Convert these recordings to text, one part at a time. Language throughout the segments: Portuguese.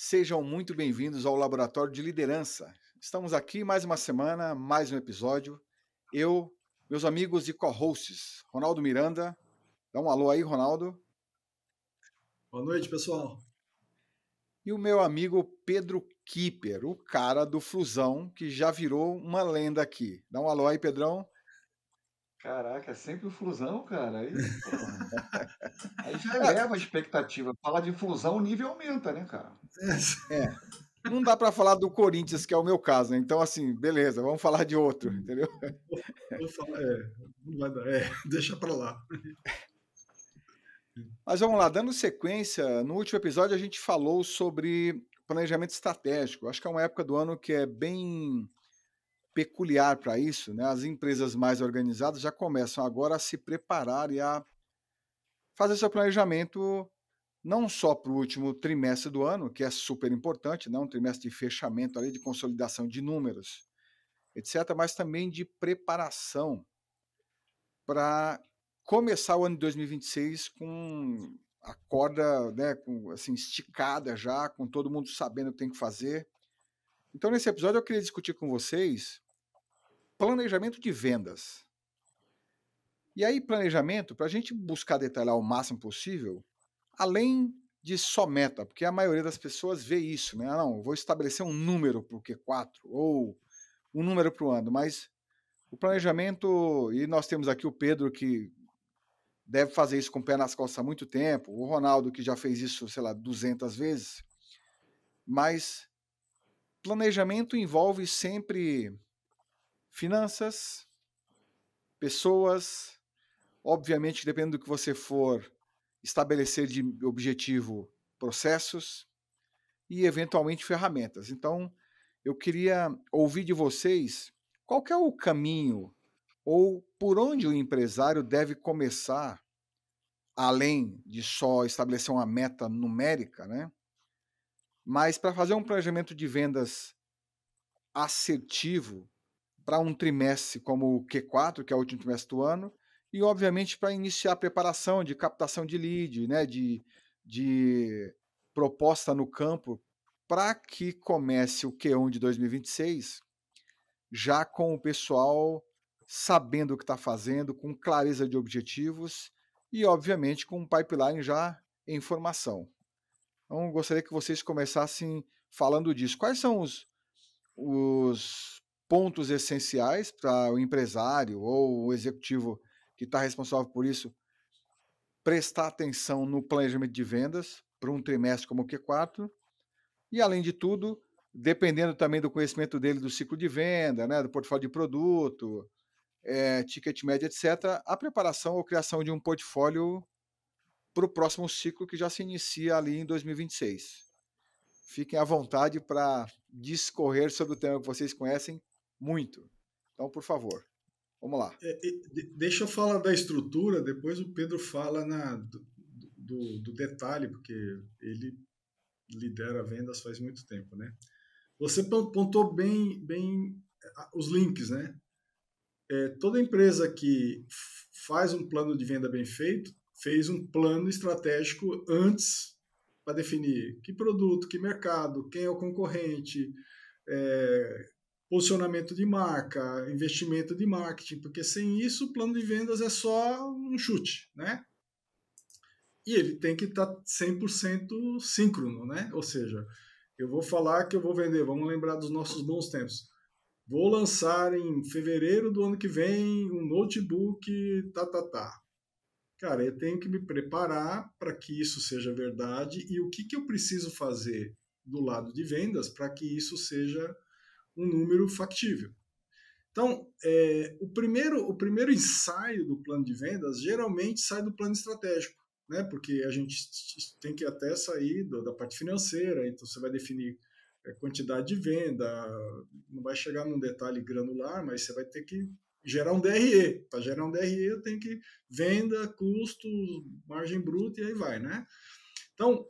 Sejam muito bem-vindos ao Laboratório de Liderança. Estamos aqui mais uma semana, mais um episódio. Eu, meus amigos e co-hosts, Ronaldo Miranda. Dá um alô aí, Ronaldo. Boa noite, pessoal. E o meu amigo Pedro Kipper, o cara do Flusão, que já virou uma lenda aqui. Dá um alô aí, Pedrão. Caraca, é sempre o Flusão, cara. Aí, porra. Aí já É, eleva a expectativa. Falar de Flusão, o nível aumenta, né, cara? é. Não dá para falar do Corinthians, que é o meu caso, né? Então, assim, beleza, vamos falar de outro, entendeu? Vou falar, não vai dar, deixa pra lá. Mas vamos lá, dando sequência, no último episódio a gente falou sobre planejamento estratégico. Acho que é uma época do ano que é bem peculiar para isso, né? As empresas mais organizadas já começam agora a se preparar e a fazer seu planejamento não só para o último trimestre do ano, que é super importante, né? Um trimestre de fechamento ali, de consolidação de números, etc., mas também de preparação para começar o ano de 2026 com a corda, né, assim, esticada já, com todo mundo sabendo o que tem que fazer. Então, nesse episódio, eu queria discutir com vocês planejamento de vendas. E aí, planejamento, para a gente buscar detalhar o máximo possível, além de só meta, porque a maioria das pessoas vê isso, né? Ah, não, eu vou estabelecer um número para o Q4 ou um número para o ano, mas o planejamento, e nós temos aqui o Pedro que deve fazer isso com o pé nas costas há muito tempo, o Ronaldo que já fez isso, sei lá, 200 vezes, mas planejamento envolve sempre finanças, pessoas, obviamente, dependendo do que você for estabelecer de objetivo, processos e, eventualmente, ferramentas. Então, eu queria ouvir de vocês qual que é o caminho ou por onde o empresário deve começar, além de só estabelecer uma meta numérica, né? Mas para fazer um planejamento de vendas assertivo para um trimestre como o Q4, que é o último trimestre do ano, e obviamente para iniciar a preparação de captação de lead, né, de proposta no campo, para que comece o Q1 de 2026 já com o pessoal sabendo o que está fazendo, com clareza de objetivos e, obviamente, com um pipeline já em formação. Então, gostaria que vocês começassem falando disso. Quais são os pontos essenciais para o empresário ou o executivo que está responsável por isso prestar atenção no planejamento de vendas para um trimestre como o Q4 e, além de tudo, dependendo também do conhecimento dele do ciclo de venda, né, do portfólio de produto, ticket médio, etc., a preparação ou criação de um portfólio para o próximo ciclo que já se inicia ali em 2026. Fiquem à vontade para discorrer sobre o tema que vocês conhecem muito. Então, por favor, vamos lá. Deixa eu falar da estrutura, depois o Pedro fala do detalhe, porque ele lidera vendas faz muito tempo, né? Você pontuou bem os links, né? Toda empresa que faz um plano de venda bem feito, fez um plano estratégico antes para definir que produto, que mercado, quem é o concorrente, é, posicionamento de marca, investimento de marketing, porque sem isso o plano de vendas é só um chute, né? E ele tem que estar 100% síncrono, né? Ou seja, eu vou falar que eu vou vender, vamos lembrar dos nossos bons tempos. Vou lançar em fevereiro do ano que vem um notebook, tá. Cara, eu tenho que me preparar para que isso seja verdade e o que eu preciso fazer do lado de vendas para que isso seja um número factível. Então, o primeiro ensaio do plano de vendas geralmente sai do plano estratégico, né? Porque a gente tem que até sair da parte financeira, então você vai definir quantidade de venda, não vai chegar num detalhe granular, mas você vai ter que gerar um DRE. Para gerar um DRE, eu tenho que venda, custo, margem bruta e aí vai, né? Então,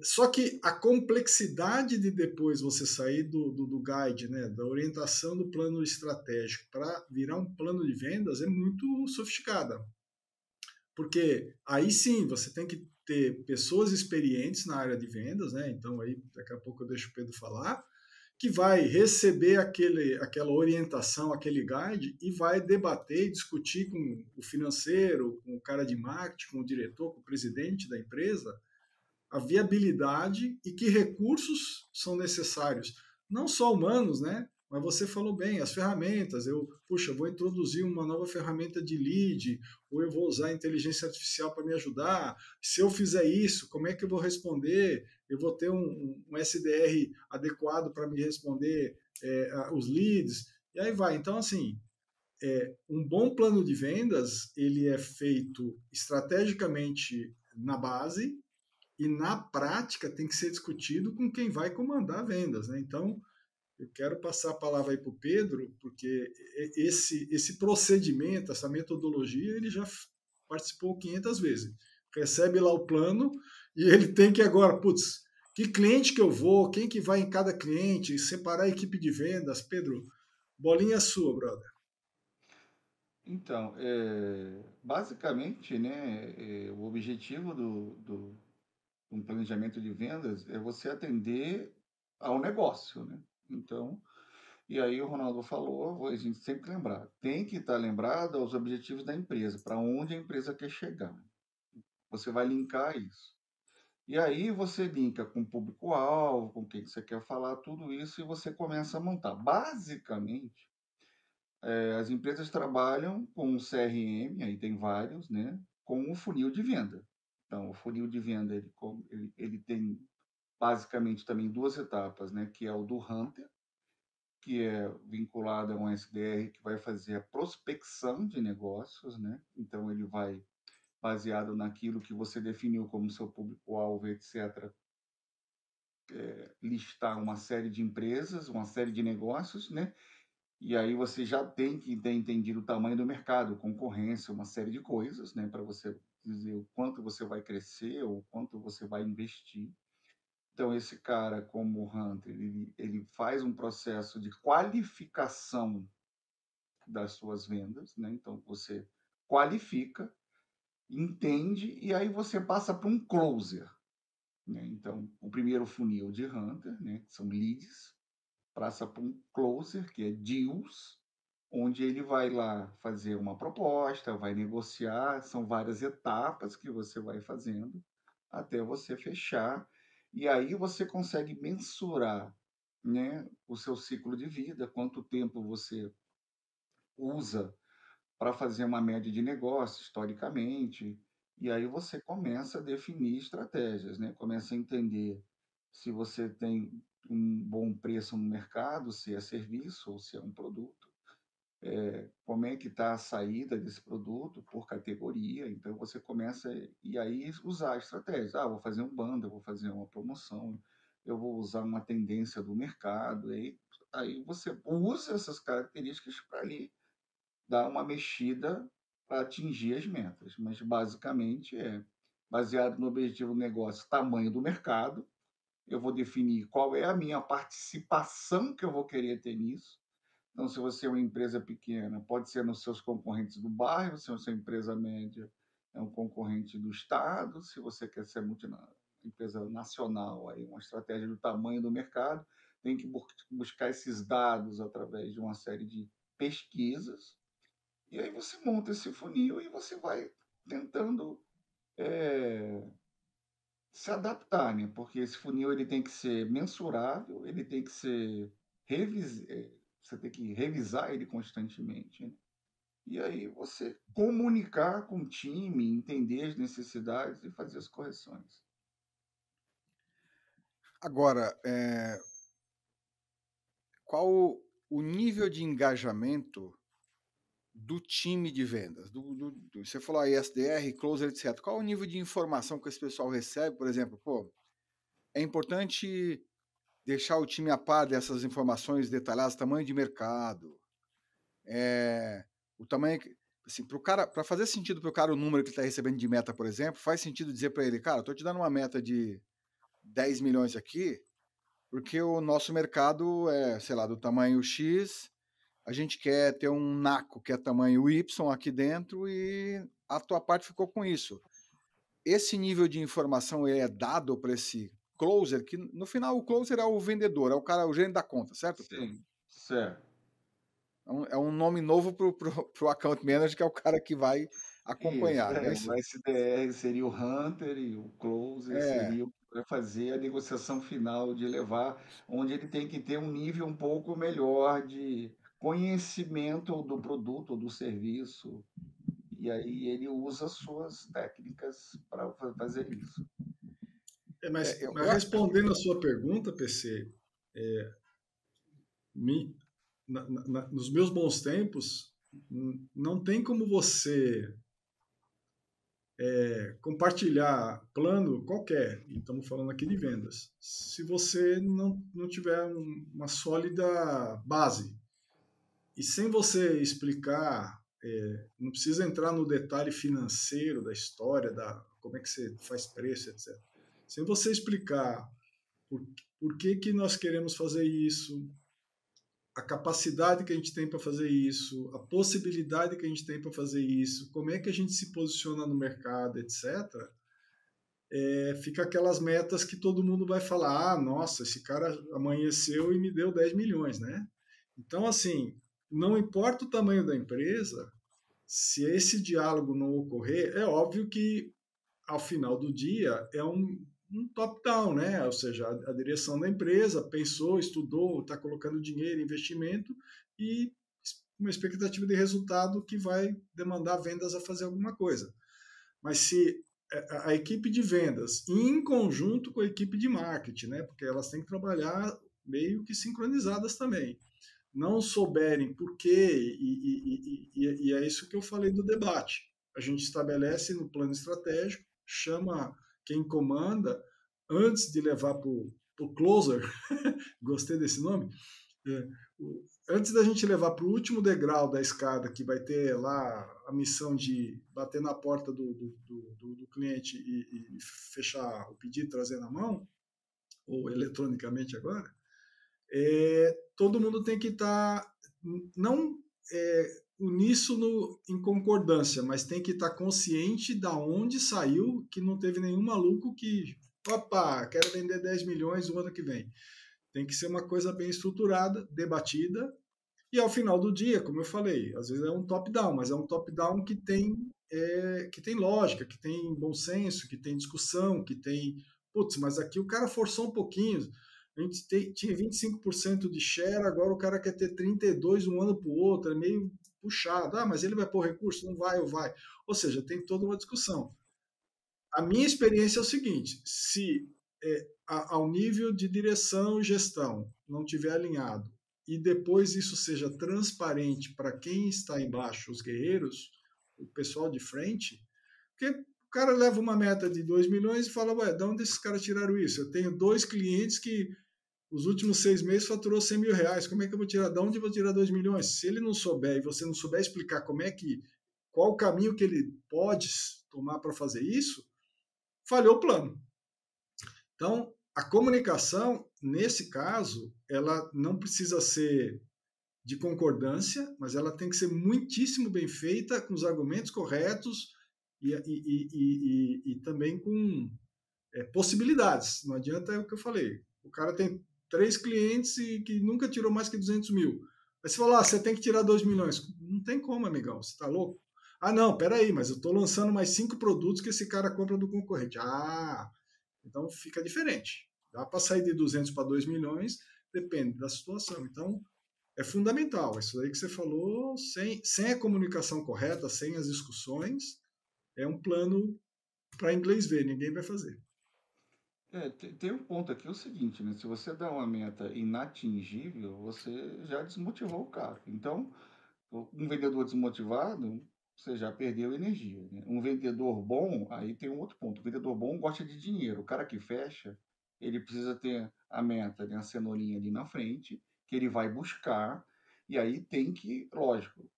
só que a complexidade de depois você sair do guide, né, da orientação do plano estratégico para virar um plano de vendas é muito sofisticada. Porque aí sim você tem que ter pessoas experientes na área de vendas, né? Então aí daqui a pouco eu deixo o Pedro falar, que vai receber aquela orientação, aquele guide e vai debater e discutir com o financeiro, com o cara de marketing, com o diretor, com o presidente da empresa, a viabilidade e que recursos são necessários, não só humanos, né? Mas você falou bem, as ferramentas. Vou introduzir uma nova ferramenta de lead, ou eu vou usar a inteligência artificial para me ajudar. Se eu fizer isso, como é que eu vou responder? Eu vou ter um SDR adequado para me responder os leads, e aí vai. Então, assim, um bom plano de vendas, ele é feito estrategicamente na base, e na prática tem que ser discutido com quem vai comandar vendas, né? Então, eu quero passar a palavra aí para o Pedro, porque esse procedimento, essa metodologia, ele já participou 500 vezes. Recebe lá o plano e ele tem que agora, putz, que cliente que eu vou, quem que vai em cada cliente, separar a equipe de vendas. Pedro, bolinha sua, brother. Então, basicamente, né, o objetivo do um planejamento de vendas é você atender ao negócio, né? Então, e aí o Ronaldo falou, a gente sempre lembrar, tem que estar lembrado aos objetivos da empresa, para onde a empresa quer chegar. Você vai linkar isso. E aí você linka com o público-alvo, com quem você quer falar, tudo isso, e você começa a montar. Basicamente, as empresas trabalham com um CRM, aí tem vários, né? Com um funil de venda. Então, o funil de venda, ele tem basicamente também duas etapas, né? Que é o do Hunter, que é vinculado a um SDR que vai fazer a prospecção de negócios, né? Então, ele vai, baseado naquilo que você definiu como seu público-alvo, etc., listar uma série de empresas, uma série de negócios, né? E aí você já tem que ter entendido o tamanho do mercado, concorrência, uma série de coisas, né? Para você dizer o quanto você vai crescer ou o quanto você vai investir. Então, esse cara, como o Hunter, ele faz um processo de qualificação das suas vendas, né? Então, você qualifica, entende, e aí você passa para um closer, né? Então, o primeiro funil de Hunter, né? Que são leads, passa para um closer, que é deals, onde ele vai lá fazer uma proposta, vai negociar, são várias etapas que você vai fazendo até você fechar, e aí você consegue mensurar, né, o seu ciclo de vida, quanto tempo você usa para fazer uma média de negócio, historicamente, e aí você começa a definir estratégias, né? Começa a entender se você tem um bom preço no mercado, se é serviço ou se é um produto, como é que está a saída desse produto por categoria, então você começa e aí usar estratégias. Vou fazer um bundle, vou fazer uma promoção, eu vou usar uma tendência do mercado, aí você usa essas características para ali dar uma mexida para atingir as metas, mas basicamente é baseado no objetivo do negócio, tamanho do mercado, eu vou definir qual é a minha participação que eu vou querer ter nisso. Então, se você é uma empresa pequena, pode ser nos seus concorrentes do bairro, se você é uma empresa média, é um concorrente do estado, se você quer ser empresa nacional, aí uma estratégia do tamanho do mercado, tem que buscar esses dados através de uma série de pesquisas, e aí você monta esse funil e você vai tentando se adaptar, né? Porque esse funil ele tem que ser mensurável, ele tem que ser você tem que revisar ele constantemente, né? E aí você comunicar com o time, entender as necessidades e fazer as correções. Agora, qual o nível de engajamento do time de vendas? Você falou aí SDR, closer, etc. Qual o nível de informação que esse pessoal recebe? Por exemplo, é importante deixar o time a par dessas informações detalhadas, tamanho de mercado, o tamanho, assim, para fazer sentido para o cara o número que ele está recebendo de meta, por exemplo, faz sentido dizer para ele, cara, estou te dando uma meta de 10 milhões aqui, porque o nosso mercado é, sei lá, do tamanho X, a gente quer ter um NACO que é tamanho Y aqui dentro e a tua parte ficou com isso. esse nível de informação é dado para esse closer, que no final o closer é o vendedor, é o cara, o gerente da conta, certo, Pedro? Sim, certo. É um nome novo pro account manager, que é o cara que vai Isso, acompanhar, é o isso? SDR seria o hunter e o closer É, seria o que vai fazer a negociação final de levar, onde ele tem que ter um nível um pouco melhor de conhecimento do produto ou do serviço, e aí ele usa suas técnicas para fazer isso. eu, Mas respondendo a sua pergunta, PC, me, nos meus bons tempos, não tem como você compartilhar plano qualquer, e estamos falando aqui de vendas, se você não tiver uma sólida base. E sem você explicar, não precisa entrar no detalhe financeiro da história, como é que você faz preço, etc. Sem você explicar por, por que nós queremos fazer isso, a capacidade que a gente tem para fazer isso, a possibilidade que a gente tem para fazer isso, como é que a gente se posiciona no mercado, etc., fica aquelas metas que todo mundo vai falar, ah, nossa, esse cara amanheceu e me deu 10 milhões, né? Então, assim, não importa o tamanho da empresa, se esse diálogo não ocorrer, é óbvio que ao final do dia é um top-down, né? Ou seja, a direção da empresa pensou, estudou, está colocando dinheiro, investimento e uma expectativa de resultado que vai demandar vendas a fazer alguma coisa. Mas se a equipe de vendas, em conjunto com a equipe de marketing, né? Porque elas têm que trabalhar meio que sincronizadas também, não souberem por quê, e é isso que eu falei do debate. A gente estabelece no plano estratégico, chama quem comanda, antes de levar para o closer, gostei desse nome, é, antes da gente levar para o último degrau da escada, que vai ter lá a missão de bater na porta do cliente e fechar o pedido, trazer na mão, ou eletronicamente agora, todo mundo tem que estar, não uníssono em concordância, mas tem que estar consciente da onde saiu, que não teve nenhum maluco que, opa, quero vender 10 milhões o ano que vem. Tem que ser uma coisa bem estruturada, debatida, e ao final do dia, como eu falei, às vezes é um top-down, mas é um top-down que tem lógica, que tem bom senso, que tem discussão, que tem. Putz, mas aqui o cara forçou um pouquinho. A gente tinha 25% de share, agora o cara quer ter 32% um ano para o outro, é meio puxado. Ah, mas ele vai pôr recurso? Não vai ou vai? Ou seja, tem toda uma discussão. A minha experiência é o seguinte: se ao nível de direção e gestão não tiver alinhado e depois isso seja transparente para quem está embaixo, os guerreiros, o pessoal de frente, porque o cara leva uma meta de 2 milhões e fala, ué, de onde esses caras tiraram isso? Eu tenho 2 clientes que os últimos 6 meses faturou 100 mil reais, como é que eu vou tirar? De onde eu vou tirar 2 milhões? Se ele não souber e você não souber explicar qual o caminho que ele pode tomar para fazer isso, falhou o plano. Então, a comunicação, nesse caso, ela não precisa ser de concordância, mas ela tem que ser muitíssimo bem feita, com os argumentos corretos e também com possibilidades. Não adianta é o que eu falei. O cara tem 3 clientes e que nunca tirou mais que 200 mil. Aí você fala, você tem que tirar 2 milhões. Não tem como, amigão. Você está louco? Ah, não, peraí, mas eu estou lançando mais 5 produtos que esse cara compra do concorrente. Ah, então fica diferente. Dá para sair de 200 para 2 milhões, depende da situação. Então é fundamental. Isso aí que você falou, sem a comunicação correta, sem as discussões, é um plano para inglês ver, ninguém vai fazer. Tem um ponto aqui, é o seguinte, né? Se você dá uma meta inatingível, você já desmotivou o cara. Então, um vendedor desmotivado, você já perdeu energia, né? Um vendedor bom, aí tem um outro ponto. O vendedor bom gosta de dinheiro. O cara que fecha, ele precisa ter a meta, né? A cenourinha ali na frente, que ele vai buscar, e aí tem que, lógico,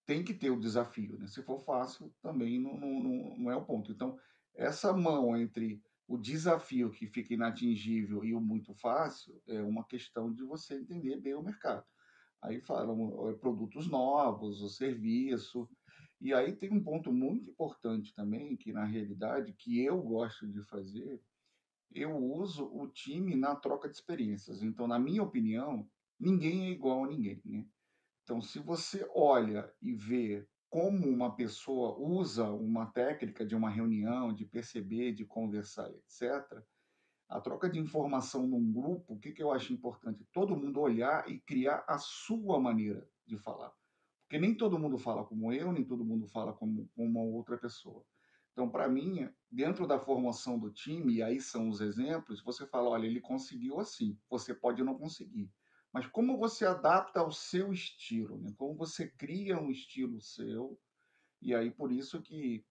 tem que ter o desafio, né? Se for fácil, também não é o ponto. Então, essa mão entre o desafio que fica inatingível e o muito fácil é uma questão de você entender bem o mercado. Aí falam produtos novos, o serviço, E aí tem um ponto muito importante também, que na realidade, que eu gosto de fazer, eu uso o time na troca de experiências. Então, na minha opinião, ninguém é igual a ninguém, né? Então, se você olha e vê como uma pessoa usa uma técnica de uma reunião, de perceber, de conversar, etc., a troca de informação num grupo, o que, que eu acho importante? Todo mundo olhar e criar a sua maneira de falar. Porque nem todo mundo fala como eu, nem todo mundo fala como uma outra pessoa. Então, para mim, dentro da formação do time, e aí são os exemplos, você fala, olha, ele conseguiu assim, você pode não conseguir. Mas como você adapta ao seu estilo, né? Como você cria um estilo seu, e aí por isso que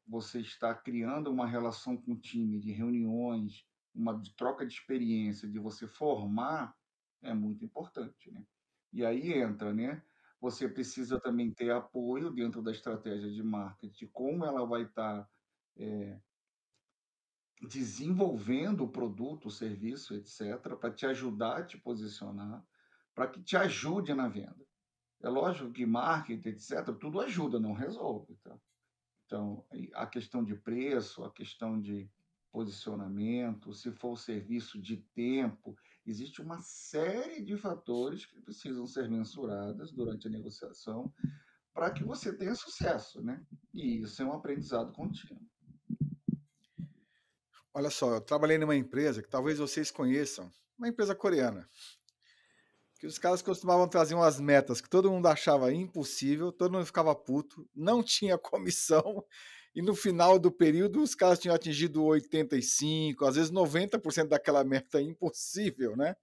você está criando uma relação com o time de reuniões, uma de troca de experiência, de você formar, é muito importante, né? E aí entra, né? Você precisa também ter apoio dentro da estratégia de marketing, como ela vai estar desenvolvendo o produto, o serviço, etc., para te ajudar a te posicionar, para que te ajude na venda. É lógico que marketing, etc., tudo ajuda, não resolve, tá? Então, a questão de preço, a questão de posicionamento, se for o serviço de tempo, existe uma série de fatores que precisam ser mensurados durante a negociação para que você tenha sucesso, né? E isso é um aprendizado contínuo. Olha só, eu trabalhei numa empresa que talvez vocês conheçam, uma empresa coreana, que os caras costumavam trazer umas metas que todo mundo achava impossível, todo mundo ficava puto, não tinha comissão, e no final do período os caras tinham atingido 85%, às vezes 90% daquela meta impossível, né?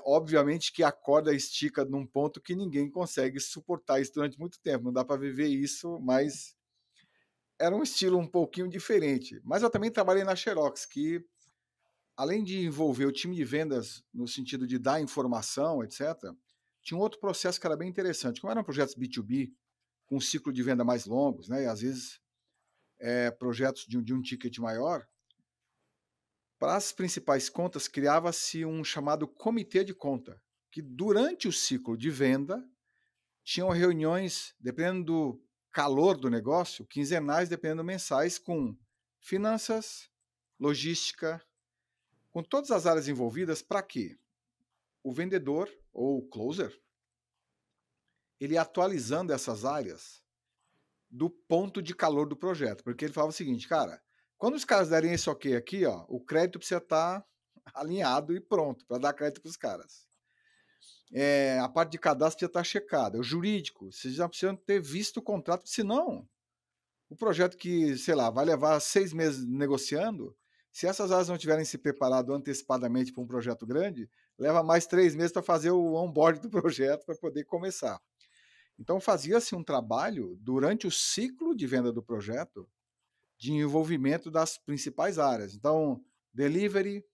Obviamente que a corda estica num ponto que ninguém consegue suportar isso durante muito tempo, não dá para viver isso, mas era um estilo um pouquinho diferente. Mas eu também trabalhei na Xerox, que além de envolver o time de vendas no sentido de dar informação, etc., tinha um outro processo que era bem interessante. Como eram projetos B2B, com um ciclo de venda mais longos, né, e às vezes projetos de um ticket maior, para as principais contas criava-se um chamado comitê de conta, que durante o ciclo de venda tinham reuniões, dependendo do calor do negócio, quinzenais, dependendo mensais, com finanças, logística, com todas as áreas envolvidas, para quê? O vendedor ou o closer, ele atualizando essas áreas do ponto de calor do projeto, porque ele falava o seguinte, cara, quando os caras derem esse ok aqui, ó, o crédito precisa estar alinhado e pronto para dar crédito para os caras. A parte de cadastro precisa estar checada. O jurídico, vocês já precisam ter visto o contrato, senão o projeto que, sei lá, vai levar 6 meses negociando, se essas áreas não tiverem se preparado antecipadamente para um projeto grande, leva mais 3 meses para fazer o onboard do projeto para poder começar. Então fazia-se um trabalho durante o ciclo de venda do projeto de envolvimento das principais áreas. Então, delivery,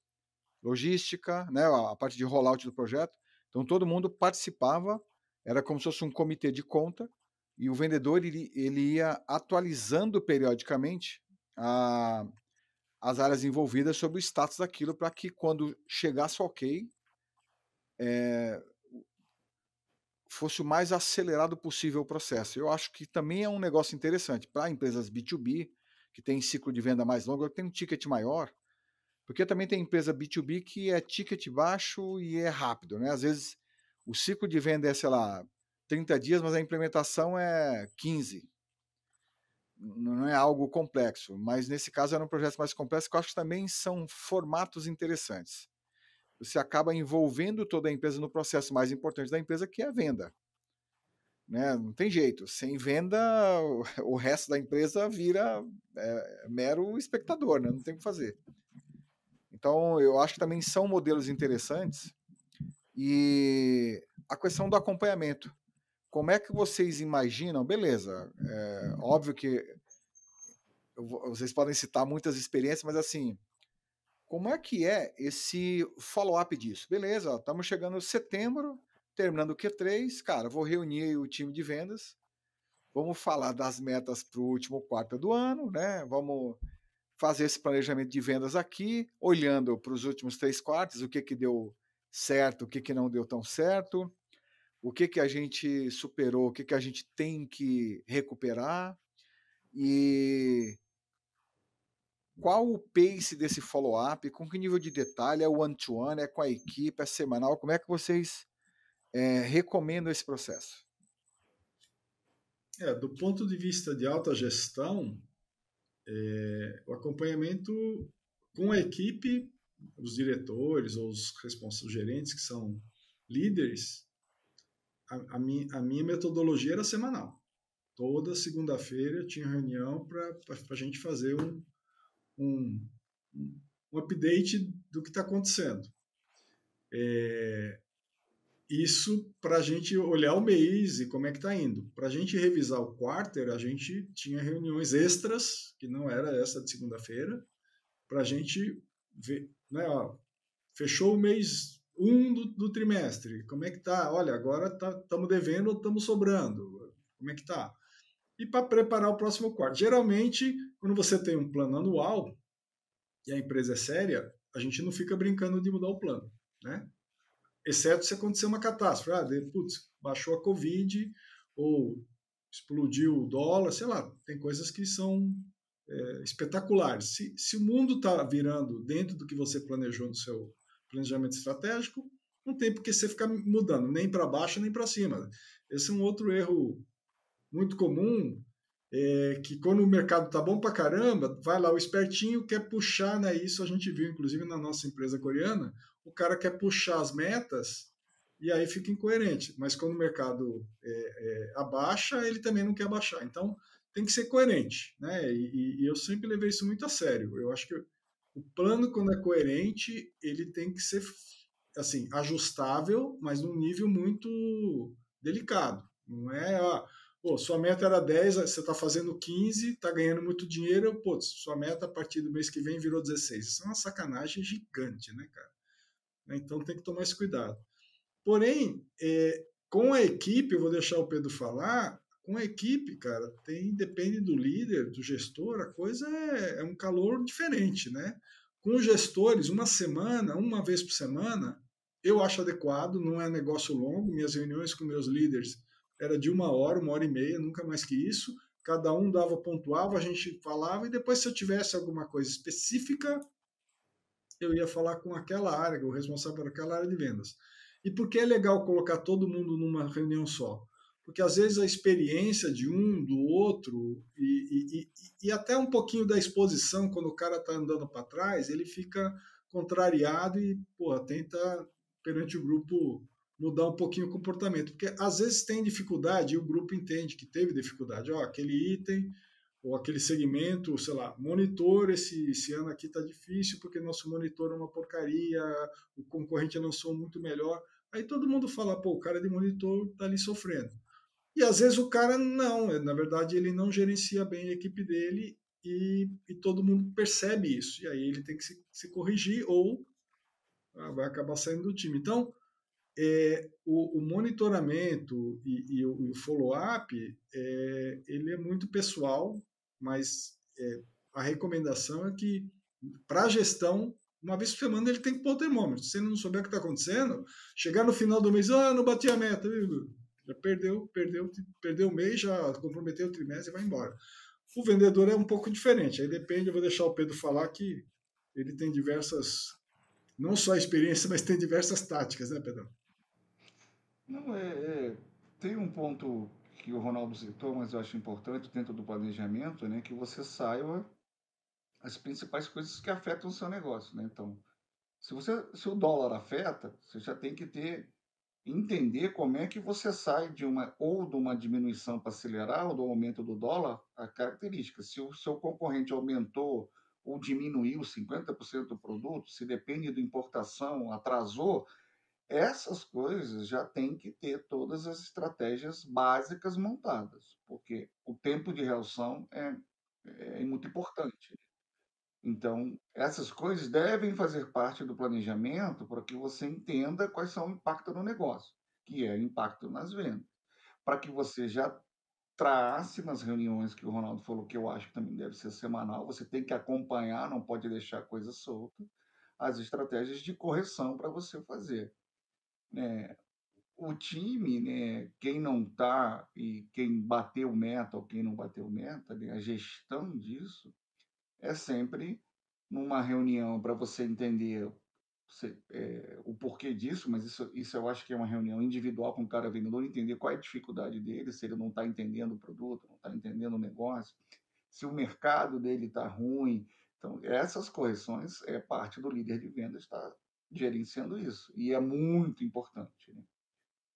logística, né, a parte de rollout do projeto. Então todo mundo participava, era como se fosse um comitê de conta, e o vendedor ele ia atualizando periodicamente as áreas envolvidas sobre o status daquilo, para que quando chegasse ok, fosse o mais acelerado possível o processo. Eu acho que também é um negócio interessante para empresas B2B, que tem ciclo de venda mais longo, tem um ticket maior, porque também tem empresa B2B que é ticket baixo e é rápido, né? Às vezes o ciclo de venda é, sei lá, 30 dias, mas a implementação é 15. Não é algo complexo, mas nesse caso eram projetos mais complexos, que eu acho que também são formatos interessantes. Você acaba envolvendo toda a empresa no processo mais importante da empresa, que é a venda. Né? Não tem jeito. Sem venda, o resto da empresa vira mero espectador, né? Não tem o que fazer. Então, eu acho que também são modelos interessantes. E a questão do acompanhamento. Como é que vocês imaginam? Beleza, óbvio que vocês podem citar muitas experiências, mas assim, como é que é esse follow-up disso? Beleza, estamos chegando em setembro, terminando o Q3, cara, vou reunir o time de vendas, vamos falar das metas para o último quarto do ano, né? Vamos fazer esse planejamento de vendas aqui, olhando para os últimos 3 quartos, o que deu certo, o que não deu tão certo. o que a gente superou, o que a gente tem que recuperar e qual o pace desse follow-up, com que nível de detalhe, é one-to-one, é com a equipe, é semanal, como é que vocês recomendam esse processo? Do ponto de vista de alta gestão, o acompanhamento com a equipe, os diretores ou os responsáveis, gerentes que são líderes, a minha metodologia era semanal. Toda segunda-feira tinha reunião para a gente fazer um, um update do que está acontecendo. Isso para a gente olhar o mês e como é que está indo. Para a gente revisar o quarter, a gente tinha reuniões extras, que não era essa de segunda-feira, para a gente ver, né, ó, fechou o mês 1 do trimestre, como é que tá? Olha, agora estamos devendo ou estamos sobrando? Como é que tá? E para preparar o próximo quarto. Geralmente, quando você tem um plano anual e a empresa é séria, a gente não fica brincando de mudar o plano, né? Exceto se acontecer uma catástrofe. Putz, baixou a Covid ou explodiu o dólar, sei lá, tem coisas que são espetaculares. Se o mundo está virando dentro do que você planejou no seu planejamento estratégico, não tem por que você ficar mudando, nem para baixo nem para cima. Esse é um outro erro muito comum, que quando o mercado tá bom para caramba, vai lá o espertinho quer puxar, né? Isso a gente viu inclusive na nossa empresa coreana, o cara quer puxar as metas e aí fica incoerente. Mas quando o mercado abaixa, ele também não quer abaixar. Então tem que ser coerente, né? E eu sempre levei isso muito a sério. Eu acho que o plano, quando é coerente, ele tem que ser assim ajustável, mas num nível muito delicado. Não é, pô, sua meta era 10, você está fazendo 15, está ganhando muito dinheiro, pô, sua meta a partir do mês que vem virou 16. Isso é uma sacanagem gigante, né, cara? Então tem que tomar esse cuidado. Porém, com a equipe, eu vou deixar o Pedro falar, com a equipe, cara, depende do líder, do gestor, a coisa é um calor diferente, né? Com os gestores, uma vez por semana, eu acho adequado, não é negócio longo, minhas reuniões com meus líderes era de 1 hora, 1 hora e meia, nunca mais que isso, cada um dava, pontuava, a gente falava, e depois se eu tivesse alguma coisa específica, eu ia falar com aquela área, o responsável por aquela área de vendas. E por que é legal colocar todo mundo numa reunião só? Porque às vezes a experiência de um, do outro, e até um pouquinho da exposição, quando o cara está andando para trás, ele fica contrariado e tenta, perante o grupo, mudar um pouquinho o comportamento. Porque às vezes tem dificuldade e o grupo entende que teve dificuldade. Aquele item ou aquele segmento, sei lá, monitor, esse ano aqui está difícil porque nosso monitor é uma porcaria, o concorrente lançou muito melhor. Aí todo mundo fala, pô, o cara de monitor está ali sofrendo. E às vezes o cara não, na verdade ele não gerencia bem a equipe dele e todo mundo percebe isso. E aí ele tem que se corrigir ou vai acabar saindo do time. Então, o monitoramento e o follow-up, ele é muito pessoal, mas a recomendação é que, para a gestão, uma vez por semana ele tem que pôr o termômetro. Se ele não souber o que está acontecendo, chegar no final do mês, não bati a meta, já perdeu o mês, já comprometeu o trimestre e vai embora. O vendedor é um pouco diferente, aí depende, eu vou deixar o Pedro falar que ele tem diversas, não só experiência, mas tem diversas táticas, né, Pedro? Não, tem um ponto que o Ronaldo citou, mas eu acho importante dentro do planejamento, né, que você saiba as principais coisas que afetam o seu negócio, né? Então, se o dólar afeta, você já tem que entender como é que você sai de uma diminuição para acelerar ou do aumento do dólar, a característica. Se o seu concorrente aumentou ou diminuiu 50% do produto, se depende de importação, atrasou, essas coisas já tem que ter todas as estratégias básicas montadas, porque o tempo de reação é muito importante. Então, essas coisas devem fazer parte do planejamento para que você entenda quais são o impacto no negócio, que é o impacto nas vendas. Para que você já trace nas reuniões que o Ronaldo falou, que eu acho que também deve ser semanal, você tem que acompanhar, não pode deixar a coisa solta, as estratégias de correção para você fazer. o time, né, quem não está e quem bateu meta ou quem não bateu meta, né, a gestão disso é sempre numa reunião para você entender o porquê disso, mas isso eu acho que é uma reunião individual com o cara vendedor, entender qual é a dificuldade dele, se ele não está entendendo o produto, não está entendendo o negócio, se o mercado dele está ruim. Então, essas correções é parte do líder de vendas estar gerenciando isso. E é muito importante, né?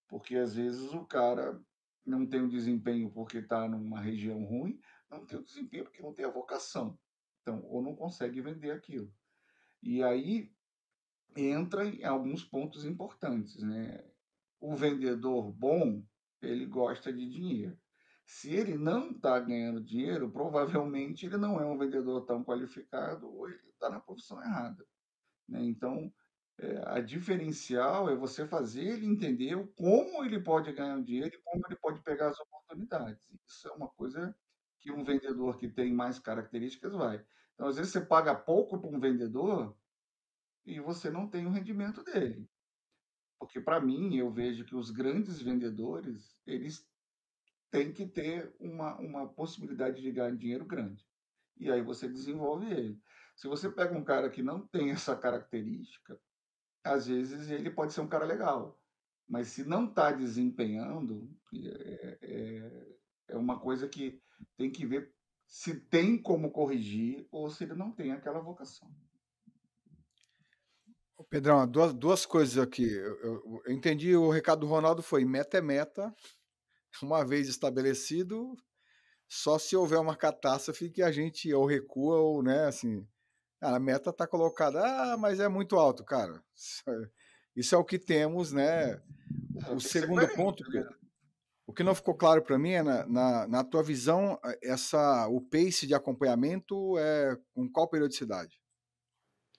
Porque às vezes o cara não tem o desempenho porque está numa região ruim, não tem o desempenho porque não tem a vocação. Então, ou não consegue vender aquilo. E aí entra em alguns pontos importantes, né? O vendedor bom, ele gosta de dinheiro. Se ele não está ganhando dinheiro, provavelmente ele não é um vendedor tão qualificado ou ele está na profissão errada, né? Então, a diferencial é você fazer ele entender como ele pode ganhar dinheiro e como ele pode pegar as oportunidades. Isso é uma coisa que um vendedor que tem mais características vai. Então, às vezes você paga pouco para um vendedor e você não tem o rendimento dele. Porque, para mim, eu vejo que os grandes vendedores, eles têm que ter uma possibilidade de ganhar dinheiro grande. E aí você desenvolve ele. Se você pega um cara que não tem essa característica, às vezes ele pode ser um cara legal, mas se não está desempenhando, é uma coisa que tem que ver se tem como corrigir ou se ele não tem aquela vocação. Pedrão, duas coisas aqui. Eu entendi o recado do Ronaldo foi meta é meta, uma vez estabelecido, só se houver uma catástrofe que a gente ou recua ou, né, assim, a meta está colocada, mas é muito alto, cara. Isso é o que temos, né? O Tem que ser segundo coerente, ponto, né? Pedro, o que não ficou claro para mim é na tua visão, o pace de acompanhamento é com qual periodicidade?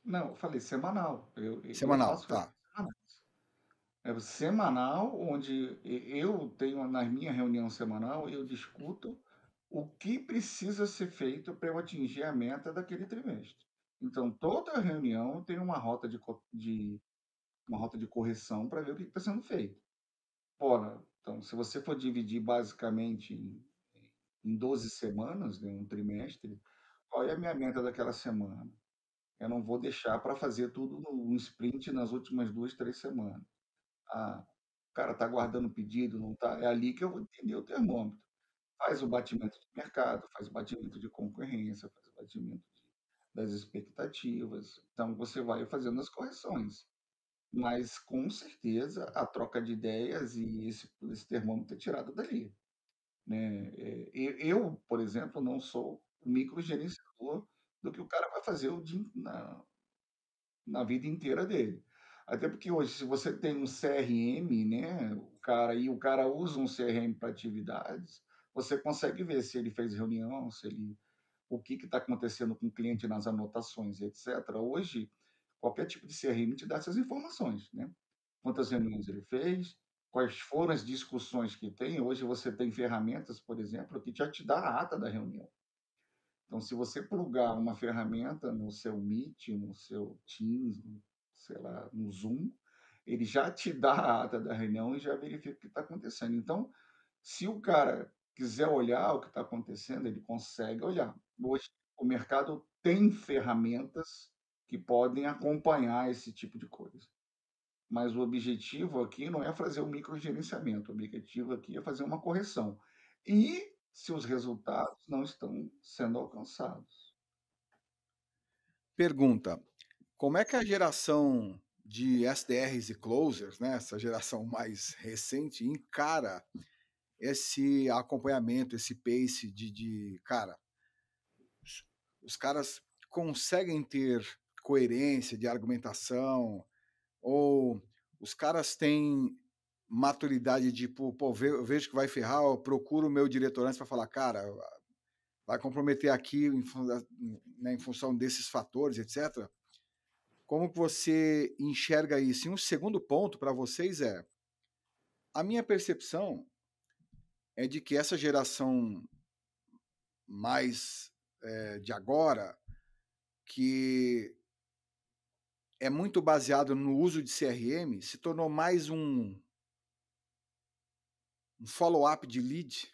Não, eu falei semanal. Eu Semanal, faço tá. semanal. É semanal, onde eu tenho na minha reunião semanal, eu discuto o que precisa ser feito para eu atingir a meta daquele trimestre. Então, toda reunião tem uma rota de correção para ver o que está sendo feito. Ora, então, se você for dividir basicamente em 12 semanas, né, um trimestre, qual é a minha meta daquela semana? Eu não vou deixar para fazer tudo no sprint nas últimas 2, 3 semanas. Ah, o cara está guardando pedido, não está? É ali que eu vou entender o termômetro. Faz o batimento de mercado, faz o batimento de concorrência, faz o batimento das expectativas. Então, você vai fazendo as correções. Mas, com certeza, a troca de ideias e esse termômetro é tirado dali, né? Eu, por exemplo, não sou microgerenciador do que o cara vai fazer na vida inteira dele. Até porque hoje, se você tem um CRM, né, o cara usa um CRM para atividades, você consegue ver se ele fez reunião, o que está acontecendo com o cliente nas anotações, etc. Hoje, qualquer tipo de CRM te dá essas informações, né? Quantas reuniões ele fez, quais foram as discussões que tem. Hoje você tem ferramentas, por exemplo, que já te dá a ata da reunião. Então, se você plugar uma ferramenta no seu Meet, no seu Teams, sei lá, no Zoom, ele já te dá a ata da reunião e já verifica o que está acontecendo. Então, se o cara quiser olhar o que está acontecendo, ele consegue olhar. Hoje, o mercado tem ferramentas que podem acompanhar esse tipo de coisa. Mas o objetivo aqui não é fazer o microgerenciamento, o objetivo aqui é fazer uma correção. E se os resultados não estão sendo alcançados. Pergunta: como é que a geração de SDRs e closers, né, essa geração mais recente, encara esse acompanhamento, esse pace cara, os caras conseguem ter coerência de argumentação ou os caras têm maturidade de, pô, eu vejo que vai ferrar, eu procuro o meu diretor antes para falar, cara, vai comprometer aqui né, em função desses fatores, etc. Como que você enxerga isso? E um segundo ponto para vocês a minha percepção é de que essa geração mais de agora, que é muito baseado no uso de CRM, se tornou mais um follow-up de lead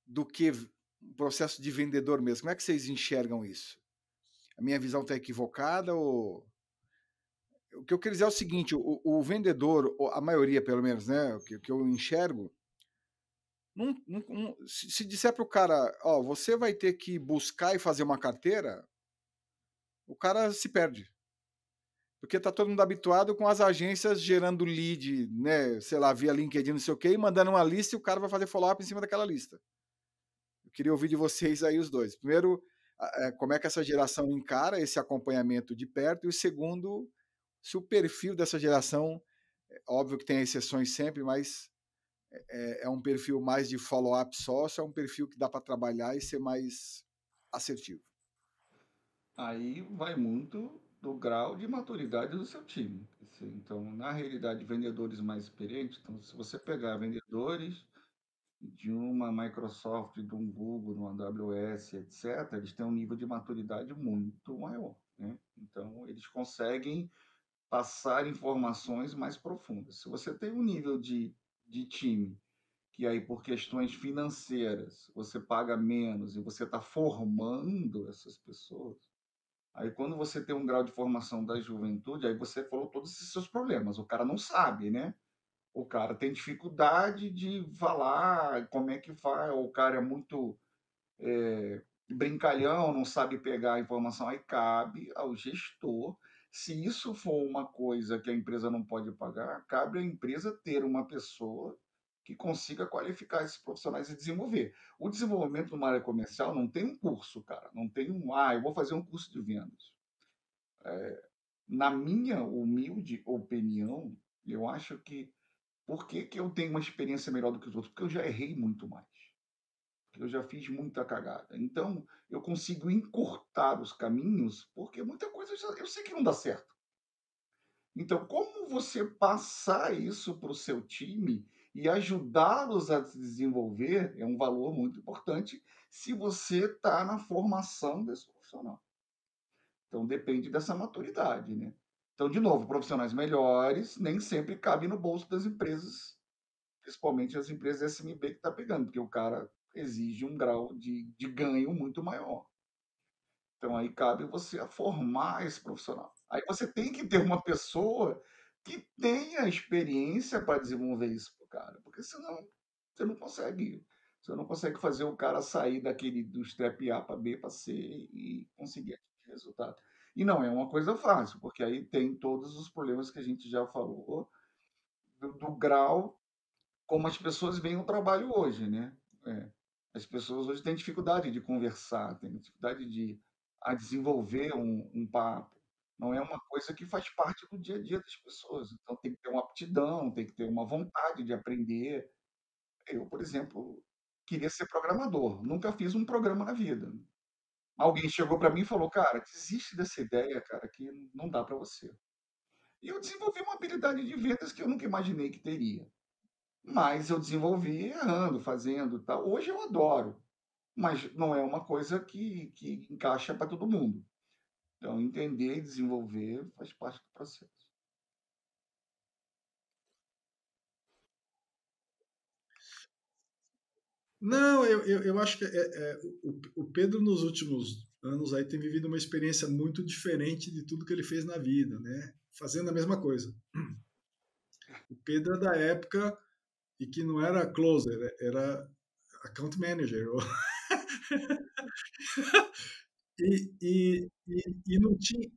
do que um processo de vendedor mesmo. Como é que vocês enxergam isso? A minha visão está equivocada ou... O que eu quero dizer é o seguinte, o vendedor, a maioria pelo menos, né, o que eu enxergo, se disser para o cara, ó, você vai ter que buscar e fazer uma carteira, o cara se perde. Porque tá todo mundo habituado com as agências gerando lead, né, sei lá, via LinkedIn, não sei o quê, e mandando uma lista e o cara vai fazer follow-up em cima daquela lista. Eu queria ouvir de vocês aí os dois. Primeiro, como é que essa geração encara esse acompanhamento de perto, e o segundo, se o perfil dessa geração, óbvio que tem exceções sempre, mas é um perfil mais de follow-up só, é um perfil que dá para trabalhar e ser mais assertivo. Aí vai muito do grau de maturidade do seu time. Então, na realidade, vendedores mais experientes, então, se você pegar vendedores de uma Microsoft, de um Google, de uma AWS, etc., eles têm um nível de maturidade muito maior, né? Então, eles conseguem passar informações mais profundas. Se você tem um nível de time que aí, por questões financeiras, você paga menos e você está formando essas pessoas, aí quando você tem um grau de formação da juventude, aí você falou todos esses seus problemas. O cara não sabe, né? O cara tem dificuldade de falar como é que faz, ou o cara é muito brincalhão, não sabe pegar a informação. Aí cabe ao gestor, se isso for uma coisa que a empresa não pode pagar, cabe à empresa ter uma pessoa que consiga qualificar esses profissionais e desenvolver. O desenvolvimento numa área comercial não tem um curso, cara. Não tem eu vou fazer um curso de vendas. Na minha humilde opinião, eu acho que por que, que eu tenho uma experiência melhor do que os outros? Porque eu já errei muito mais. Porque eu já fiz muita cagada. Então, eu consigo encurtar os caminhos, porque muita coisa eu sei que não dá certo. Então, como você passar isso para o seu time e ajudá-los a se desenvolver é um valor muito importante se você está na formação desse profissional. Então, depende dessa maturidade, né? Então, de novo, profissionais melhores nem sempre cabem no bolso das empresas, principalmente as empresas SMB que está pegando, porque o cara exige um grau de ganho muito maior. Então, aí cabe você a formar esse profissional. Aí você tem que ter uma pessoa que tenha experiência para desenvolver isso para o cara, porque senão você não consegue. Você não consegue fazer o cara sair do step A para B para C e conseguir aquele resultado. E não é uma coisa fácil, porque aí tem todos os problemas que a gente já falou do grau como as pessoas veem o trabalho hoje, né? É. As pessoas hoje têm dificuldade de conversar, têm dificuldade de desenvolver um papo. Não é uma coisa que faz parte do dia a dia das pessoas. Então tem que ter uma aptidão, tem que ter uma vontade de aprender. Eu, por exemplo, queria ser programador, nunca fiz um programa na vida. Alguém chegou para mim e falou: "Cara, desiste dessa ideia, cara, que não dá para você". E eu desenvolvi uma habilidade de vendas que eu nunca imaginei que teria. Mas eu desenvolvi errando, fazendo, tal. Hoje eu adoro, mas não é uma coisa que encaixa para todo mundo. Então, entender e desenvolver faz parte do processo. Não, eu acho que o Pedro nos últimos anos aí tem vivido uma experiência muito diferente de tudo que ele fez na vida, né? Fazendo a mesma coisa. O Pedro é da época e que não era closer, era account manager. E não tinha,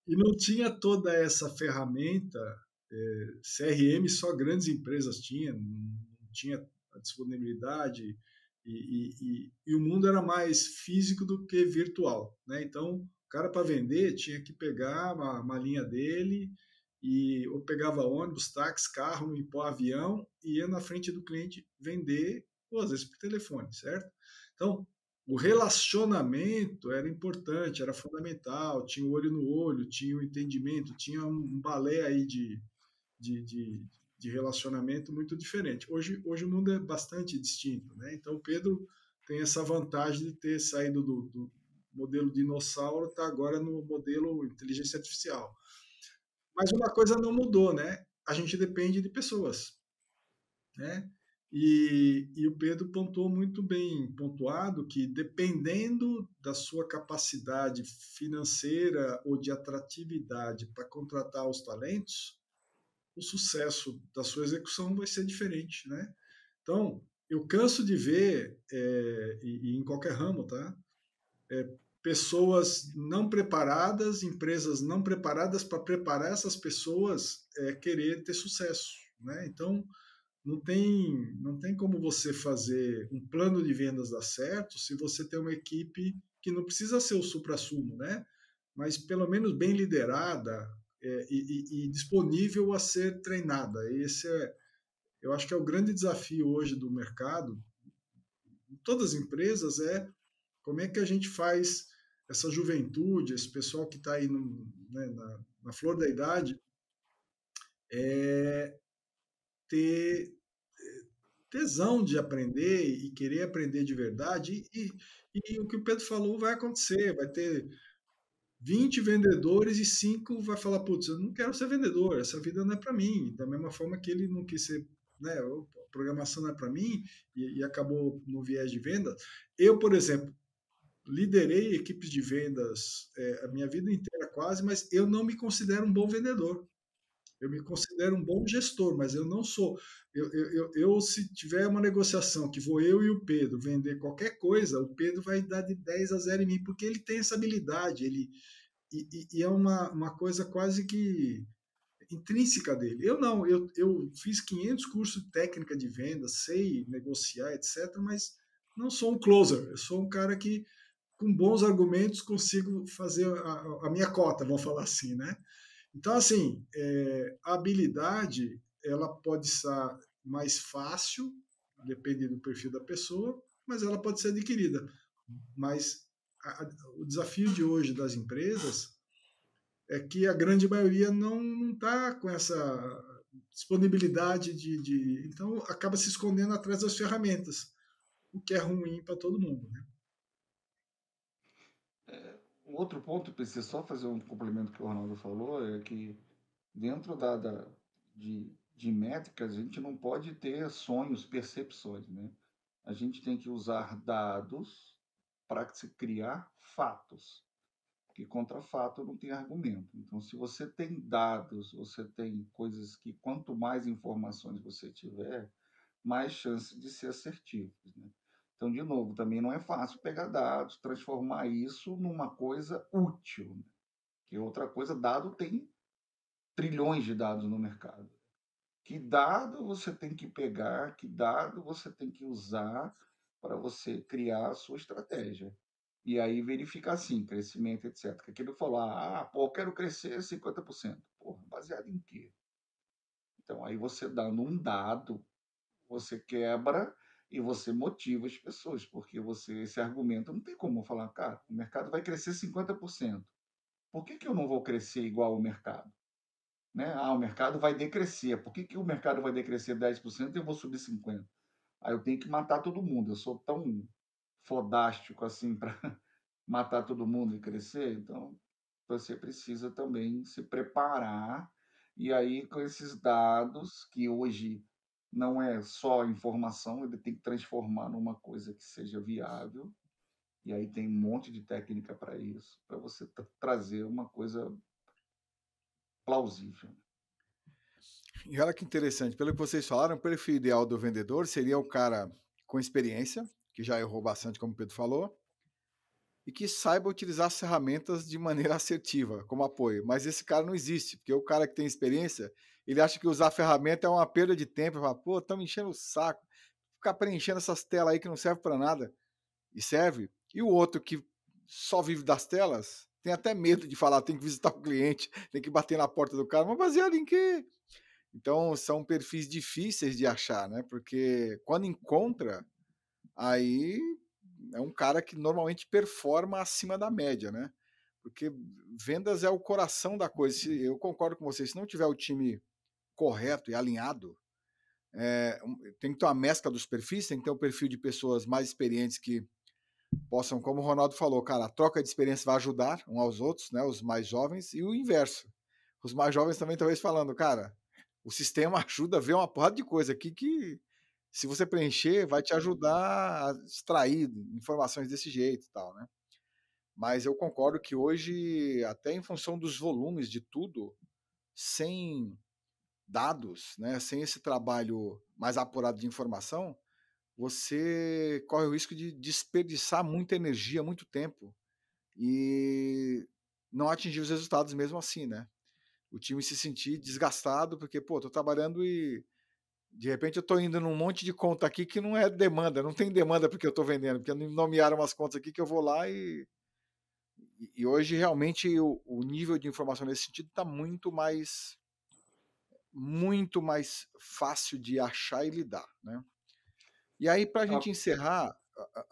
e não tinha toda essa ferramenta, CRM só grandes empresas tinham, não tinha a disponibilidade, e o mundo era mais físico do que virtual, né? Então, o cara para vender tinha que pegar uma linha dele, ou pegava ônibus, táxi, carro, avião, e ia na frente do cliente vender, ou às vezes por telefone, certo? Então, o relacionamento era importante, era fundamental, tinha o olho no olho, tinha o entendimento, tinha um balé aí de, de, de relacionamento muito diferente. Hoje o mundo é bastante distinto, né? Então o Pedro tem essa vantagem de ter saído do modelo dinossauro, está agora no modelo inteligência artificial. Mas uma coisa não mudou, né? A gente depende de pessoas. né? E o Pedro pontuou muito bem pontuado que, dependendo da sua capacidade financeira ou de atratividade para contratar os talentos, o sucesso da sua execução vai ser diferente, né? Então, eu canso de ver, e em qualquer ramo, tá? Pessoas não preparadas, empresas não preparadas para preparar essas pessoas querer ter sucesso, né? Então, não tem como você fazer um plano de vendas dar certo se você tem uma equipe que não precisa ser o suprassumo, né? Mas pelo menos bem liderada e disponível a ser treinada. Eu acho que é o grande desafio hoje do mercado, em todas as empresas, como é que a gente faz essa juventude, esse pessoal que está aí né, na flor da idade, ter tesão de aprender e querer aprender de verdade. E o que o Pedro falou vai acontecer, vai ter 20 vendedores e 5 vai falar, putz, eu não quero ser vendedor, essa vida não é para mim. Da mesma forma que ele não quis ser, né, a programação não é para mim e acabou no viés de venda. Eu, por exemplo, liderei equipes de vendas a minha vida inteira quase, mas eu não me considero um bom vendedor. Eu me considero um bom gestor, mas eu não sou. Se tiver uma negociação que vou eu e o Pedro vender qualquer coisa, o Pedro vai dar de 10-0 em mim, porque ele tem essa habilidade, e é uma coisa quase que intrínseca dele. Eu não, eu fiz 500 cursos de técnica de venda, sei negociar, etc., mas não sou um closer. Eu sou um cara que, com bons argumentos, consigo fazer a minha cota, vamos falar assim, né? Então, assim, a habilidade ela pode ser mais fácil, depende do perfil da pessoa, mas ela pode ser adquirida. Mas o desafio de hoje das empresas é que a grande maioria não está com essa disponibilidade então acaba se escondendo atrás das ferramentas, o que é ruim para todo mundo, né? Um outro ponto, preciso só fazer um complemento que o Ronaldo falou, é que dentro de métricas, a gente não pode ter sonhos, percepções, né? A gente tem que usar dados para se criar fatos, porque contra fato não tem argumento. Então, se você tem dados, você tem coisas que quanto mais informações você tiver, mais chance de ser assertivos, né? Então, de novo, também não é fácil pegar dados, transformar isso numa coisa útil, né? Que outra coisa, dado tem trilhões de dados no mercado. Que dado você tem que pegar, que dado você tem que usar para você criar a sua estratégia. E aí verificar assim, crescimento, etc. Que aquilo falar, pô, eu quero crescer 50%. Porra, baseado em quê? Então, aí você dando um dado, você quebra e você motiva as pessoas, porque esse argumento não tem como falar, cara, o mercado vai crescer 50%. Por que eu não vou crescer igual ao mercado? Né? O mercado vai decrescer. Por que o mercado vai decrescer 10% e eu vou subir 50%? Aí eu tenho que matar todo mundo. Eu sou tão fodástico assim para matar todo mundo e crescer. Então, você precisa também se preparar. E aí, com esses dados, que hoje não é só informação, ele tem que transformar numa coisa que seja viável. E aí tem um monte de técnica para isso, para você trazer uma coisa plausível. E olha que interessante, pelo que vocês falaram, o perfil ideal do vendedor seria o cara com experiência, que já errou bastante, como o Pedro falou, e que saiba utilizar as ferramentas de maneira assertiva, como apoio. Mas esse cara não existe, porque o cara que tem experiência, ele acha que usar a ferramenta é uma perda de tempo, ele fala, pô, estão enchendo o saco, ficar preenchendo essas telas aí que não servem para nada, e serve. E o outro que só vive das telas, tem até medo de falar, tem que visitar o cliente, tem que bater na porta do cara, mas baseado em quê? Então, são perfis difíceis de achar, né? Porque quando encontra, aí é um cara que normalmente performa acima da média, né? Porque vendas é o coração da coisa. Eu concordo com vocês, se não tiver o time correto e alinhado, tem que ter uma mescla dos perfis, tem que ter um perfil de pessoas mais experientes que possam, como o Ronaldo falou, cara, a troca de experiência vai ajudar uns aos outros, né? Os mais jovens, e o inverso. Os mais jovens também talvez falando, cara, o sistema ajuda a ver uma porrada de coisa aqui que se você preencher, vai te ajudar a extrair informações desse jeito e tal, né? Mas eu concordo que hoje, até em função dos volumes de tudo, sem dados, né, sem esse trabalho mais apurado de informação, você corre o risco de desperdiçar muita energia, muito tempo e não atingir os resultados mesmo assim, né? O time se sentir desgastado porque, pô, tô trabalhando e de repente eu tô indo num monte de conta aqui que não é demanda, não tem demanda porque eu tô vendendo, porque me nomearam umas contas aqui que eu vou lá e hoje realmente o nível de informação nesse sentido está muito mais fácil de achar e lidar, né? E aí, para a Ah, gente encerrar,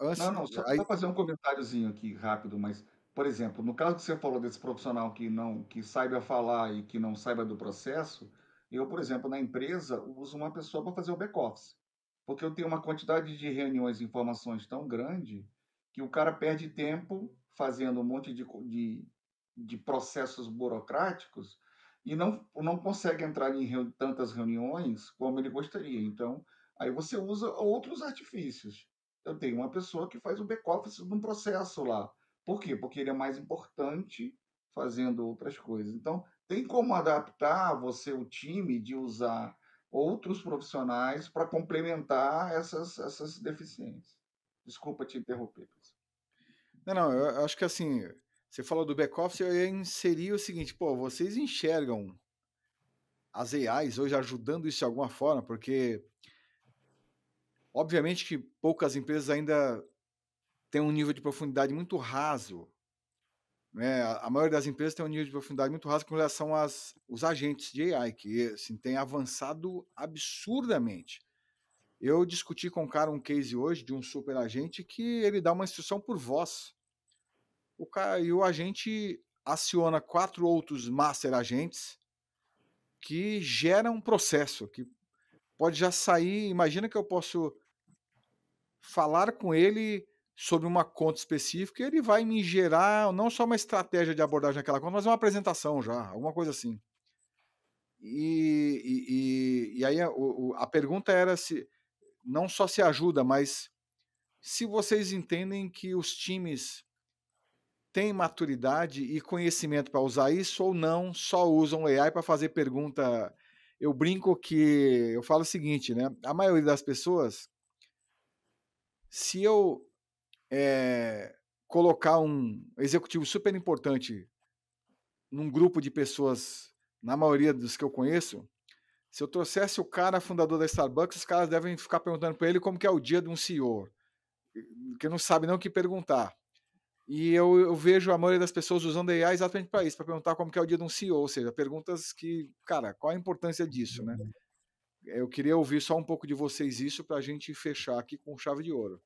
antes, não, não, só aí, para fazer um comentáriozinho aqui rápido, mas, por exemplo, no caso que você falou desse profissional que não, que saiba falar e que não saiba do processo, eu, por exemplo, na empresa, uso uma pessoa para fazer o back-office, porque eu tenho uma quantidade de reuniões e informações tão grande que o cara perde tempo fazendo um monte de processos burocráticos e não consegue entrar em tantas reuniões como ele gostaria. Então, aí você usa outros artifícios. Eu tenho uma pessoa que faz o back-office de um processo lá. Por quê? Porque ele é mais importante fazendo outras coisas. Então, tem como adaptar você, o time, de usar outros profissionais para complementar essas deficiências. Desculpa te interromper. não, eu acho que assim, você falou do back-office, eu ia inserir o seguinte, pô, vocês enxergam as AIs hoje ajudando isso de alguma forma, porque obviamente que poucas empresas ainda têm um nível de profundidade muito raso, né? A maioria das empresas tem um nível de profundidade muito raso com relação os agentes de AI, que assim, tem avançado absurdamente. Eu discuti com um cara um case hoje de um super agente que ele dá uma instrução por voz. E o agente aciona 4 outros master agentes que geram um processo que pode já sair. Imagina que eu posso falar com ele sobre uma conta específica e ele vai me gerar não só uma estratégia de abordagem naquela conta, mas uma apresentação já, alguma coisa assim. E aí a pergunta era se não só se ajuda, mas se vocês entendem que os times têm maturidade e conhecimento para usar isso ou não, só usam AI para fazer pergunta. Eu brinco que eu falo o seguinte, né? A maioria das pessoas, se eu colocar um executivo super importante num grupo de pessoas, na maioria dos que eu conheço, se eu trouxesse o cara fundador da Starbucks, os caras devem ficar perguntando para ele como que é o dia de um CEO, que não sabe nem o que perguntar. E eu vejo a maioria das pessoas usando a AI exatamente para isso, para perguntar como que é o dia de um CEO, ou seja, perguntas que, cara, qual a importância disso, né? Eu queria ouvir só um pouco de vocês isso para a gente fechar aqui com chave de ouro.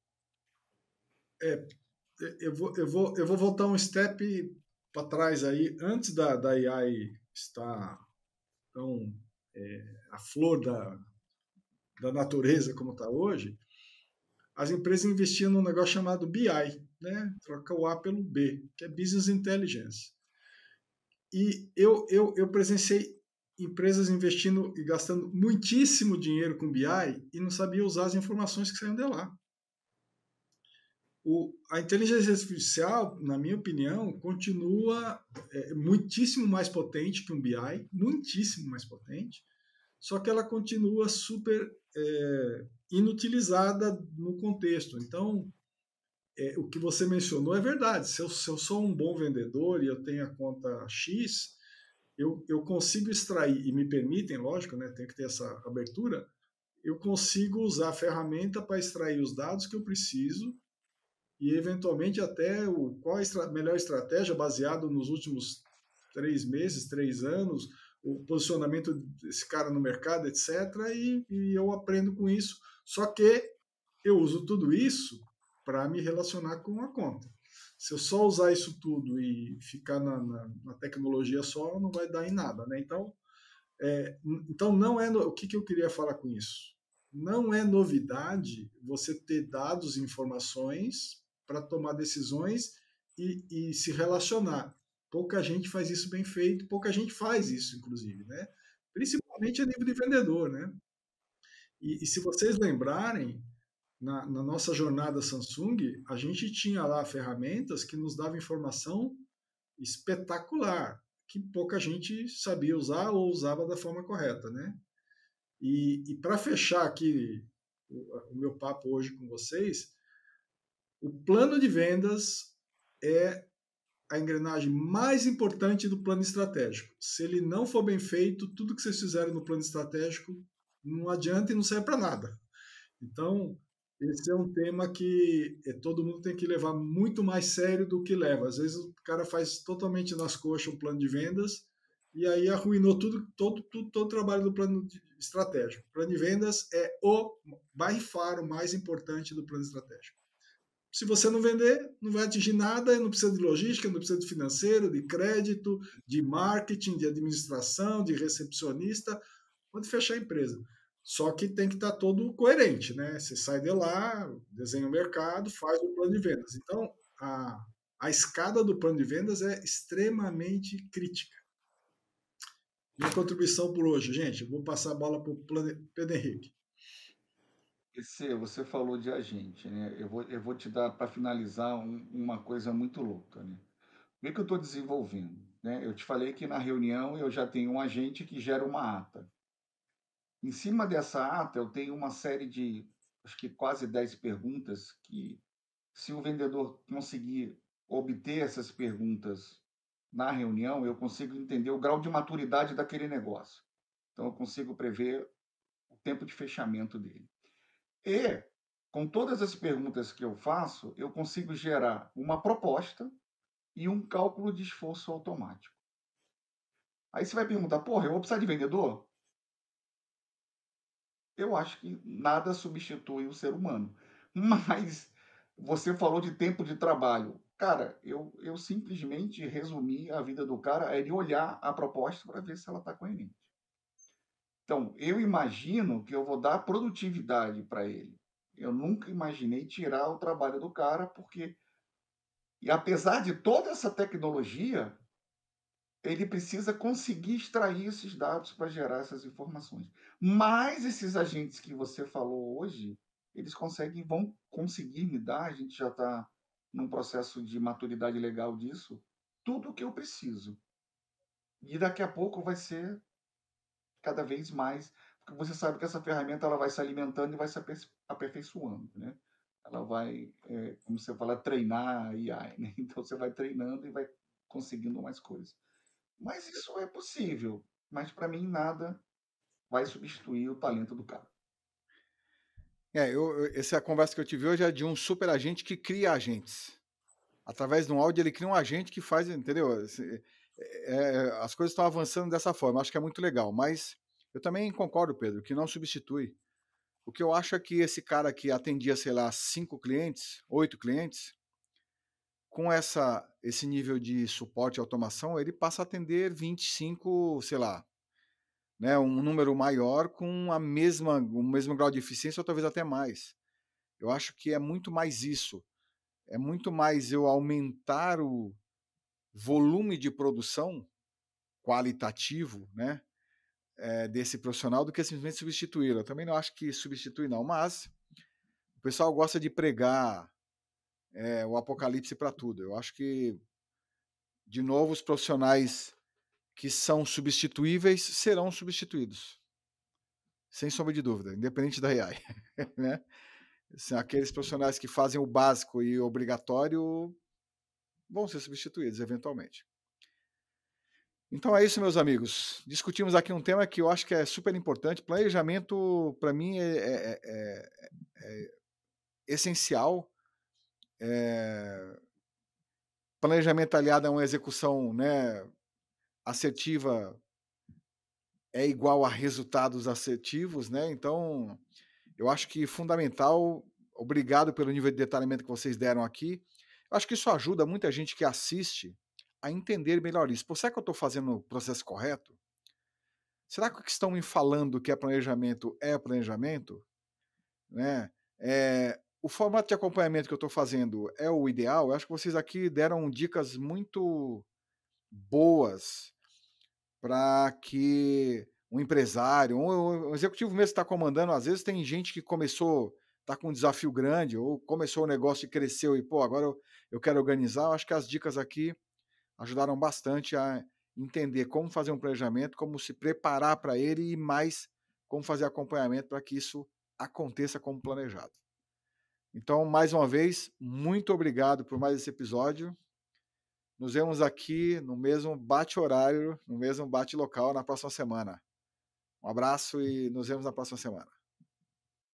Eu vou voltar um step para trás aí, antes da AI estar tão a flor da natureza como está hoje, as empresas investiam num negócio chamado BI, né? Troca o A pelo B, que é Business Intelligence. E eu presenciei empresas investindo e gastando muitíssimo dinheiro com BI e não sabia usar as informações que saíam de lá. A inteligência artificial, na minha opinião, continua muitíssimo mais potente que um BI, muitíssimo mais potente, só que ela continua super inutilizada no contexto. Então, o que você mencionou é verdade. Se eu sou um bom vendedor e eu tenho a conta X, eu consigo extrair, e me permitem, lógico, né, tem que ter essa abertura, eu consigo usar a ferramenta para extrair os dados que eu preciso e, eventualmente, até qual a melhor estratégia baseado nos últimos 3 meses, 3 anos, o posicionamento desse cara no mercado, etc. E eu aprendo com isso. Só que eu uso tudo isso para me relacionar com a conta. Se eu só usar isso tudo e ficar na tecnologia só, não vai dar em nada, né? Então não é o que eu queria falar com isso. Não é novidade você ter dados e informações para tomar decisões e se relacionar. Pouca gente faz isso bem feito, pouca gente faz isso, inclusive, né? Principalmente a nível de vendedor, né? E se vocês lembrarem, na nossa jornada Samsung, a gente tinha lá ferramentas que nos davam informação espetacular, que pouca gente sabia usar ou usava da forma correta, né? E para fechar aqui o meu papo hoje com vocês, o plano de vendas é a engrenagem mais importante do plano estratégico. Se ele não for bem feito, tudo que vocês fizerem no plano estratégico não adianta e não serve para nada. Então, esse é um tema que todo mundo tem que levar muito mais sério do que leva. Às vezes o cara faz totalmente nas coxas um plano de vendas e aí arruinou todo o trabalho do plano estratégico. O plano de vendas é by far o mais importante do plano estratégico. Se você não vender, não vai atingir nada, não precisa de logística, não precisa de financeiro, de crédito, de marketing, de administração, de recepcionista, pode fechar a empresa. Só que tem que estar todo coerente, né? Você sai de lá, desenha o mercado, faz o plano de vendas. Então, a escada do plano de vendas é extremamente crítica. Minha contribuição por hoje, gente. Eu vou passar a bola para o Pedro Henrique. Você falou de agente, né? Eu vou te dar, para finalizar, uma coisa muito louca, né? O que eu estou desenvolvendo? Né? Eu te falei que na reunião eu já tenho um agente que gera uma ata. Em cima dessa ata, eu tenho uma série de, acho que quase 10 perguntas que, se o vendedor conseguir obter essas perguntas na reunião, eu consigo entender o grau de maturidade daquele negócio. Então, eu consigo prever o tempo de fechamento dele. E, com todas as perguntas que eu faço, eu consigo gerar uma proposta e um cálculo de esforço automático. Aí você vai perguntar, porra, eu vou precisar de vendedor? Eu acho que nada substitui o ser humano. Mas você falou de tempo de trabalho. Cara, eu simplesmente resumi a vida do cara a ele olhar a proposta para ver se ela está coerente. Então, eu imagino que eu vou dar produtividade para ele. Eu nunca imaginei tirar o trabalho do cara, porque, e apesar de toda essa tecnologia, ele precisa conseguir extrair esses dados para gerar essas informações. Mas esses agentes que você falou hoje, eles vão conseguir me dar, a gente já está num processo de maturidade legal disso, tudo o que eu preciso. E daqui a pouco vai ser cada vez mais, porque você sabe que essa ferramenta ela vai se alimentando e vai se aperfeiçoando, né? Ela vai, como você fala, treinar a AI, né? Então você vai treinando e vai conseguindo mais coisas. Mas isso é possível. Mas para mim nada vai substituir o talento do cara. Essa conversa que eu tive hoje é de um super agente que cria agentes. Através de um áudio, ele cria um agente que faz, entendeu? As coisas estão avançando dessa forma. Acho que é muito legal. Mas eu também concordo, Pedro, que não substitui. O que eu acho é que esse cara que atendia, sei lá, 5 clientes, 8 clientes, com esse nível de suporte e automação, ele passa a atender 25, sei lá, né, um número maior com o mesmo grau de eficiência ou talvez até mais. Eu acho que é muito mais isso. É muito mais eu aumentar o volume de produção qualitativo, né, desse profissional do que simplesmente substituí-lo. Eu também não acho que substitui não, mas o pessoal gosta de pregar o apocalipse para tudo. Eu acho que, de novo, os profissionais que são substituíveis serão substituídos. Sem sombra de dúvida, independente da AI. Né? Aqueles profissionais que fazem o básico e obrigatório vão ser substituídos eventualmente. Então é isso, meus amigos. Discutimos aqui um tema que eu acho que é super importante. Planejamento, para mim, é essencial. Planejamento aliado a uma execução, né, assertiva é igual a resultados assertivos, né? Então, eu acho que fundamental. Obrigado pelo nível de detalhamento que vocês deram aqui. Eu acho que isso ajuda muita gente que assiste a entender melhor isso. Pô, será que eu estou fazendo o processo correto? Será que o que estão me falando que é planejamento? Né? O formato de acompanhamento que eu estou fazendo é o ideal? Eu acho que vocês aqui deram dicas muito boas para que um empresário, um executivo mesmo que está comandando, às vezes tem gente que começou, está com um desafio grande, ou começou o negócio e cresceu e, pô, agora eu quero organizar. Eu acho que as dicas aqui ajudaram bastante a entender como fazer um planejamento, como se preparar para ele e mais como fazer acompanhamento para que isso aconteça como planejado. Então, mais uma vez, muito obrigado por mais esse episódio. Nos vemos aqui no mesmo bate-horário, no mesmo bate-local na próxima semana. Um abraço e nos vemos na próxima semana.